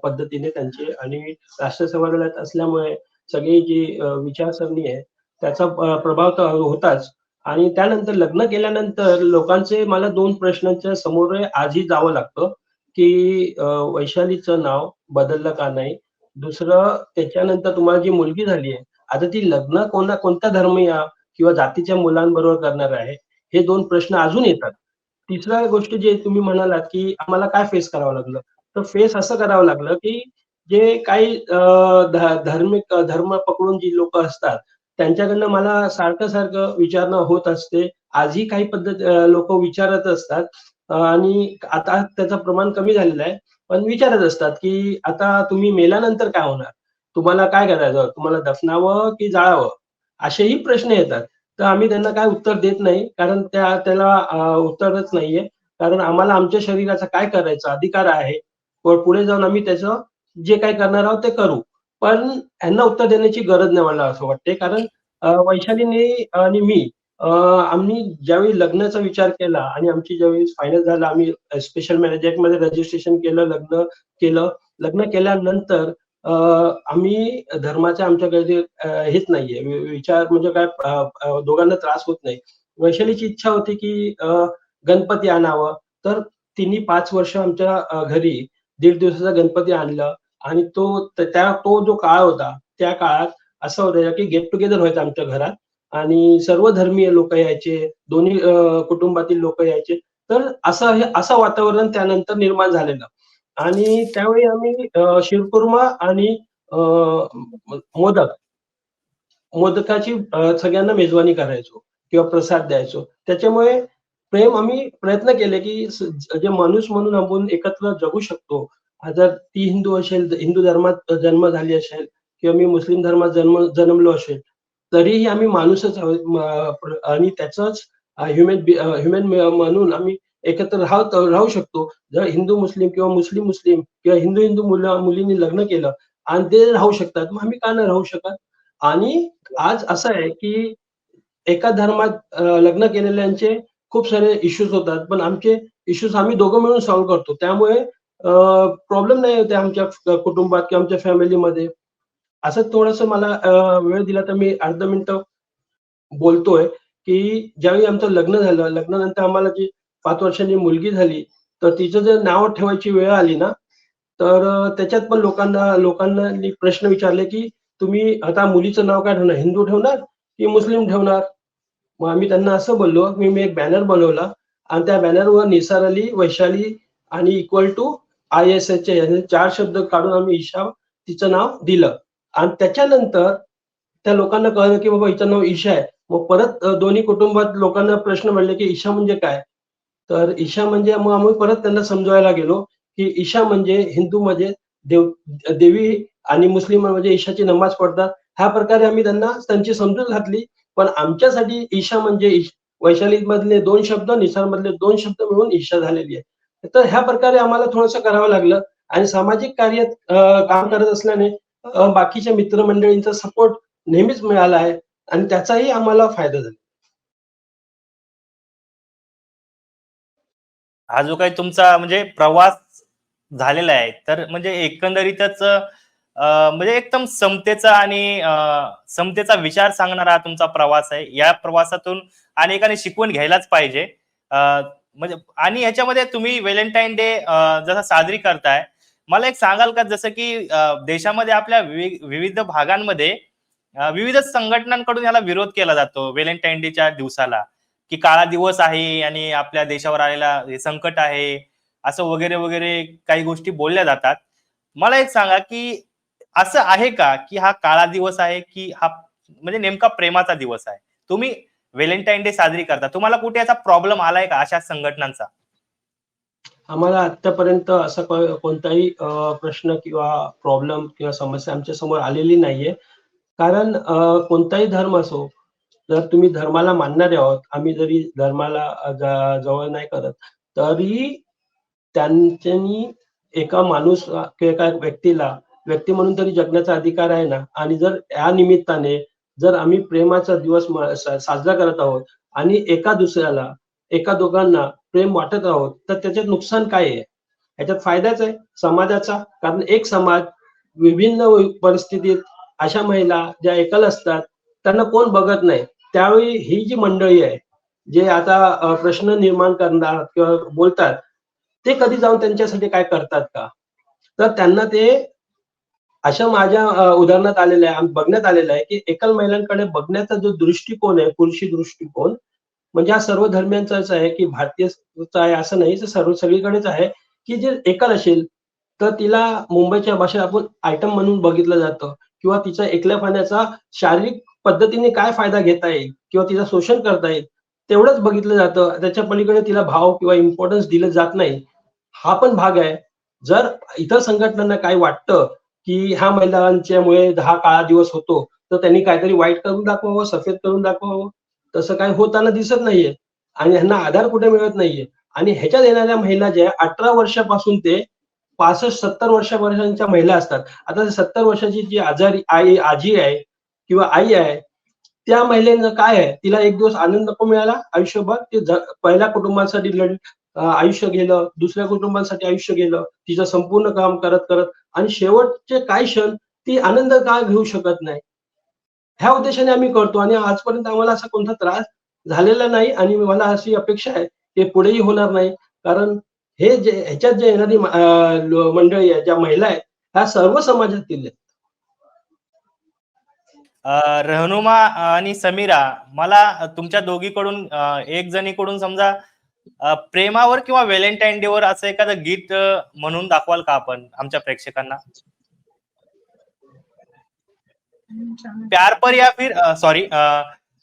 पद्धतीने त्यांचे आणि राष्ट्र सेवादलात असल्यामुळे सगळी जी विचारसरणी आहे त्याचा प्रभाव तर होताच. आणि त्यानंतर लग्न केल्यानंतर लोकांचे मला 2 प्रश्नांच्या समोर आजही जावं लागतं, की वैशालीचं नाव बदललं का नाही? दुसरं त्याच्यानंतर तुम्हाला जी मुलगी झाली आहे, आता ती लग्न कोणत्या धर्मीय किंवा जातीच्या मुलांबरोबर करणार आहे? हे 2 प्रश्न अजून येतात. तिसरा गोष्ट जे तुम्ही म्हणालात, की आम्हाला काय फेस करावं लागलं? तर फेस असं करावं लागलं, की जे काही धार्मिक धर्म पकडून जी लोकं असतात, त्यांच्याकडनं मला सारखं-सारखं विचारणा होत असते. आजही काही पद्धत लोकं विचारत असतात आणि आता त्याचं प्रमाण कमी झालेलं आहे. पण विचारत असतात, की "आता तुम्ही मेल्यानंतर काय होणार? तुम्हाला काय करायचं? तुम्हाला दफनावं की जाळावं?" असेही प्रश्न येतात. तर आम्ही त्यांना काय उत्तर देत नाही. कारण त्याला उत्तरच नाहीये. कारण आम्हाला आमच्या शरीराचा काय करायचा अधिकार आहे. पुढे जाऊन आम्ही त्याचं जे काही करणार आहोत ते करू. पण ह्यांना उत्तर देण्याची गरज नाही मला असं वाटते. कारण वैशालीने आणि मी आम्ही ज्यावेळी लग्नाचा विचार केला आणि आमची ज्यावेळी फायनल झालं आम्ही स्पेशल मॅरेज ॲक्टमध्ये रजिस्ट्रेशन केलं, लग्न केलं. लग्न केल्यानंतर आम्ही धर्माच्या आमच्याकडे हेच नाहीये. विचार म्हणजे काय दोघांना त्रास होत नाही. वैशालीची इच्छा होती की गणपती आणावं. तर तिने 5 वर्ष आमच्या घरी 1.5 दिवसाचा गणपती आणलं आणि तो जो काळ होता, त्या काळात असं होतं की गेट टुगेदर व्हायचं आमच्या घरात आणि सर्व धर्मीय लोकं यायचे, दोन्ही कुटुंबातील लोकं यायचे. तर असं वातावरण त्यानंतर निर्माण झालेलं. आणि त्यावेळी आम्ही शिरखुर्मा आणि अ, मोदक मोदकाची सगळ्यांना मेजवानी करायचो किंवा प्रसाद द्यायचो. त्याच्यामुळे आम्ही प्रयत्न केले, की जे माणूस म्हणून आपण एकत्र जगू शकतो. जर ती हिंदू असेल, हिंदू धर्मात जन्म झाली असेल किंवा मी मुस्लिम धर्मात जन्मलो असेल, तरीही आम्ही माणूसच आहोत. आणि त्याचंच ह्युमन म्हणून आम्ही एकत्र राहू शकतो. जर हिंदू-मुस्लिम किंवा मुस्लिम-मुस्लिम किंवा हिंदू-हिंदू मुलींनी लग्न केलं आणि ते राहू शकतात, मग आम्ही का नाही राहू शकत? आणि आज असं आहे, की एका धर्मात लग्न केलेल्यांचे खूप सारे इश्यूज होतात. पण आमचे इश्यूज आम्ही दोघं मिळून सॉल्व्ह करतो. त्यामुळे प्रॉब्लेम नाही होते आमच्या कुटुंबात किंवा आमच्या फॅमिलीमध्ये. असं थोडंसं मला वेळ दिला तर मी अर्ध मिनिटं बोलतोय, की ज्यावेळी आमचं लग्न झालं, लग्नानंतर आम्हाला जी 5 वर्षांची मुलगी झाली, तर तिचं जर नाव ठेवायची वेळ आली ना, तर त्याच्यात पण लोकांना प्रश्न विचारले, की तुम्ही आता मुलीचं नाव काय ठेवणार? हिंदू ठेवणार की मुस्लिम ठेवणार? मग आम्ही त्यांना असं बोललो, मी एक बॅनर बनवला आणि त्या बॅनरवर निसार अली, वैशाली आणि इक्वल टू ISHA हे 4 शब्द काढून आम्ही ईशा तिचं नाव दिलं. आणि त्याच्यानंतर त्या लोकांना कळलं, की बाबा हिचं नाव ईशा आहे. मग परत दोन्ही कुटुंबात लोकांना प्रश्न पडले, की ईशा म्हणजे काय? तर ईशा म्हणजे मग आम्ही परत त्यांना समजवायला गेलो, की ईशा म्हणजे हिंदूमध्ये देवी आणि मुस्लिमांमध्ये ईशाची नमाज पढतात. ह्या प्रकारे आम्ही त्यांची समजूत घातली. पण आमच्यासाठी ईशा म्हणजे वैशालीमधले 2 शब्द, निसारमधले 2 शब्द मिळून ईशा झालेली आहे. तर ह्या प्रकारे आम्हाला थोडंसं करावं लागलं आणि सामाजिक कार्यात काम करत असल्याने बाकीच्या मित्रमंडळींचा सपोर्ट नेहमीच मिळाला आहे आणि त्याचाही आम्हाला फायदा झाला. हा जो काही तुमचा म्हणजे प्रवास झालेला आहे, तर म्हणजे एकंदरीतच म्हणजे एकदम समतेचा आणि समतेचा विचार सांगणारा हा तुमचा प्रवास आहे. या प्रवासातून अनेकांनी शिकवण घ्यायलाच पाहिजे. म्हणजे आणि ह्याच्यामध्ये तुम्ही व्हॅलेंटाईन डे जसं साजरी करताय, मला एक सांगाल का जसं की देशामध्ये आपल्या विविध भागांमध्ये विविध संघटनांकडून याला विरोध केला जातो व्हॅलेंटाईन डेच्या दिवसाला, की काळा दिवस आहे आणि आपल्या देशावर आलेला हे संकट आहे, असं वगैरे वगैरे काही गोष्टी बोलल्या जातात. मला एक सांगा की असं आहे का की हा काळा दिवस आहे की हा म्हणजे नेमका प्रेमाचा दिवस आहे? तुम्ही व्हॅलेंटाईन डे साजरी करता, तुम्हाला कुठे याचा प्रॉब्लेम आलाय का अशा संघटनांचा? आम्हाला आत्तापर्यंत असा कोणताही प्रश्न किंवा प्रॉब्लेम किंवा समस्या आमच्या समोर आलेली नाहीये. कारण कोणताही धर्म असो, जर तुम्ही धर्माला मानणारे आहोत, आम्ही जरी धर्माला जवळ नाही करत, तरी त्यांनी एका माणूस किंवा एका व्यक्ती म्हणून तरी जगण्याचा अधिकार आहे ना. आणि जर या निमित्ताने जर आम्ही प्रेमाचा दिवस साजरा करत आहोत आणि एका दुसऱ्याला एका दोघांना प्रेम वाटत आहोत तर त्याच्यात नुकसान काय आहे? ह्याच्यात फायदाच आहे समाजाचा. कारण एक समाज विभिन्न परिस्थितीत अशा महिला ज्या एकल असतात त्यांना कोण बघत नाही. त्यावेळी ही जी मंडळी आहे जे आता प्रश्न निर्माण करणार किंवा बोलतात ते कधी जाऊन त्यांच्यासाठी काय करतात का? तर त्यांना ते अशा माझ्या उदाहरणात आलेलं आहे, बघण्यात आलेलं आहे की एकल महिलांकडे बघण्याचा जो दृष्टिकोन आहे, पुरुषी दृष्टिकोन, म्हणजे हा सर्व धर्मियांचाच आहे की भारतीयच आहे असं नाही, तर सर्व सगळीकडेच आहे की जे एकल असेल तर तिला मुंबईच्या भाषेत आपण आयटम म्हणून बघितलं जातं किंवा तिचा एकलेपणाचा शारीरिक पद्धतीने काय फायदा घेता येईल किंवा तिचं शोषण करता येईल तेवढंच बघितलं जातं. त्याच्या पलीकडे तिला भाव किंवा इम्पॉर्टन्स दिलं जात नाही. हा पण भाग आहे. जर इतर संघटनांना काय वाटतं की ह्या महिलांच्यामुळे हा काळा दिवस होतो तर त्यांनी काहीतरी वाईट करून दाखवावं, सफेद करून दाखवावं, तसं काही होताना दिसत नाहीये आणि ह्यांना आधार कुठे मिळत नाहीये. आणि ह्याच्यात येणाऱ्या महिला ज्या 18 वर्षापासून ते 65-70 वर्षापर्यंतच्या महिला असतात. आता 70 वर्षाची जी आजारी आजी आहे किंवा आई आहे त्या महिलेनं काय आहे, तिला एक दिवस आनंद नको मिळाला आयुष्यभर, ते पहिल्या कुटुंबासाठी आयुष्य गेलं, दुसऱ्या कुटुंबासाठी आयुष्य गेलं, तिचं संपूर्ण काम करत करत आणि शेवटचे काही क्षण ती आनंद का घेऊ शकत नाही. ह्या उद्देशाने आम्ही करतो आणि आजपर्यंत आम्हाला असा कोणता त्रास झालेला नाही आणि मला अशी अपेक्षा आहे की पुढेही होणार नाही. कारण हे जे ह्याच्यात जे येणारी मंडळी आहे, ज्या महिला आहेत, ह्या सर्व समाजातील आहेत. रहनुमा आणि समीरा, मला तुमच्या दोघीकडून एक जणीकडून समजा प्रेमावर किंवा व्हॅलेंटाईन डे वर असं एखादं गीत म्हणून दाखवाल का आपण आमच्या प्रेक्षकांना? प्यार पर या फिर सॉरी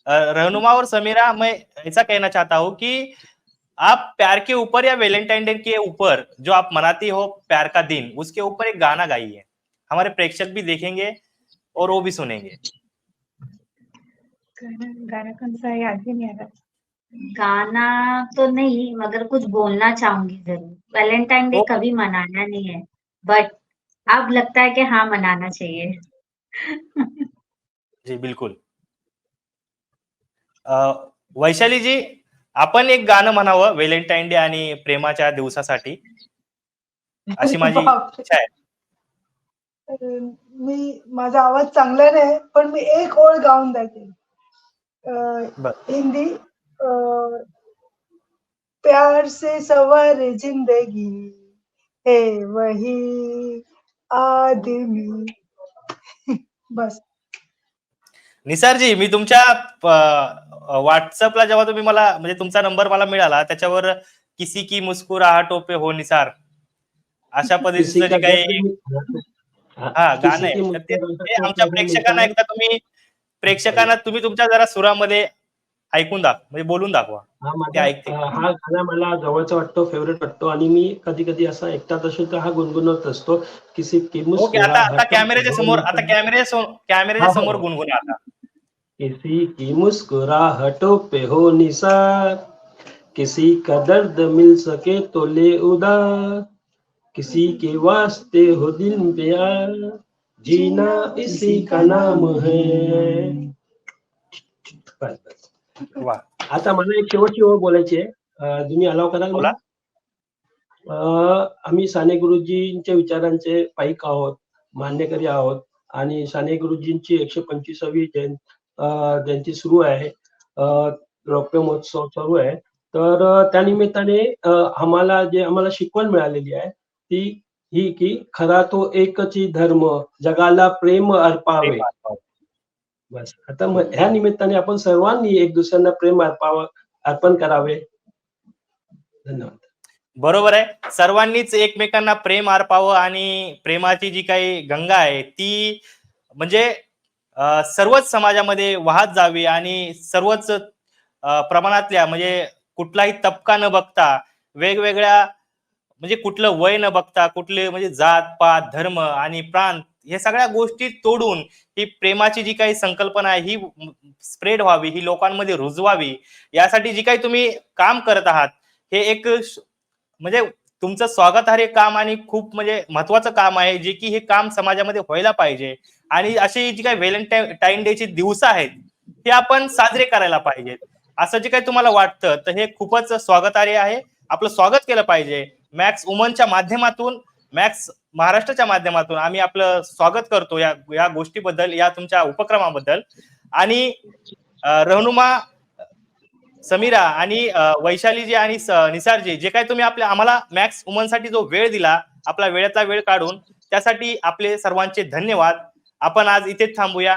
रहनुमा और समीरा, मैं ऐसा कहना चाहता हूँ कि आप प्यार के ऊपर या वैलेंटाइन डे के ऊपर जो आप मनाती हो प्यार का दिन, उसके ऊपर एक गाना गाइए, हमारे प्रेक्षक भी देखेंगे और वो भी सुनेंगे। गाना कौन सा है याद भी नहीं आ रहा। गाना तो नहीं मगर कुछ बोलना चाहूंगी जरूर। वैलेंटाइन डे ओ, कभी मनाना नहीं है बट अब लगता है कि हाँ मनाना चाहिए। जी बिलकुल। वैशाली जी, आपण एक गाणं म्हणावं व्हॅलेंटाईन डे आणि प्रेमाच्या दिवसासाठी, अशी माझी बापरे. इच्छा आहे. माझा आवाज चांगला नाही पण मी एक ओळ गाऊन दाखवेन. बर. हिंदी प्यार से सवार जिंदगी है वही आदमी. बस. निसारजी, मी तुमच्या व्हॉट्सअपला जेव्हा तुम्ही मला म्हणजे तुमचा नंबर मला मिळाला त्याच्यावर किसी की मुस्कुराहटों पे हो निसार अशा पद्धतीचं जे काही गाणं आहे, तर ते आमच्या प्रेक्षकांना तुम्ही तुमच्या जरा सुरामध्ये ऐकून म्हणजे बोलून दाखवा. ते ऐकते. हा गाणं मला जवळचा वाटतो, फेवरेट वाटतो आणि मी कधी कधी असा एकटाच असेल तर हा गुणगुणत असतो. किसी की ओके, आता कॅमेऱ्याच्या समोर गुणगुणा आता. किसी की मुस्कुराहटों पे हो निसार, किसी का दर्द मिल सके तो ले उधार, किसी के वास्ते हो दिल प्यार, जीना इसी का नाम है. वा, आता मला एक शेवटची ओळ बोलायची आहे. तुम्ही अलाव कराल मला? आम्ही साने गुरुजींच्या विचारांचे पाईक आहोत, मान्यकरी आहोत आणि साने गुरुजींची 125वी जयंती सुरू आहे, रौप्य महोत्सव सुरू आहे. तर त्या निमित्ताने आम्हाला शिकवण मिळालेली आहे ती ही की खरा तो एकची धर्म जगाला प्रेम अर्पावे. बस. आता ह्या निमित्ताने आपण सर्वांनी एक दुसऱ्यांना प्रेम अर्पण करावे. धन्यवाद. बरोबर आहे, सर्वांनीच एकमेकांना प्रेम अर्पावं आणि प्रेमाची जी काही गंगा आहे ती म्हणजे सर्वच समाजामध्ये वाहत जावी आणि सर्वच प्रमाणातल्या म्हणजे कुठलाही तबका न बघता, वेगवेगळ्या म्हणजे कुठलं वय न बघता, कुठले म्हणजे जात पात धर्म आणि प्रांत हे सगळ्या गोष्टी तोडून ही प्रेमाची जी काही संकल्पना आहे ही स्प्रेड व्हावी, ही लोकांमध्ये रुजवावी, यासाठी जी काही तुम्ही काम करत आहात हे एक म्हणजे तुमचं स्वागतार्ह काम आणि खूप म्हणजे महत्वाचं काम आहे, जे की हे काम समाजामध्ये व्हायला पाहिजे. आणि अशी जी काही व्हॅलेंटाईन डे ची दिवस आहेत ते आपण साजरे करायला पाहिजेत. असं जे काही तुम्हाला वाटतं तर हे खूपच स्वागतार्ह आहे. आपलं स्वागत केलं पाहिजे. मॅक्स वुमनच्या माध्यमातून, मॅक्स महाराष्ट्राच्या माध्यमातून आम्ही आपलं स्वागत करतो या गोष्टीबद्दल, या तुमच्या उपक्रमाबद्दल. आणि रहनुमा, समीरा आणि वैशालीजी आणि निसारजी, जे काही तुम्ही आम्हाला मॅक्स वुमनसाठी जो वेळ दिला, आपला वेळातला वेळ काढून, त्यासाठी आपले सर्वांचे धन्यवाद. आपण आज इथेच थांबूया.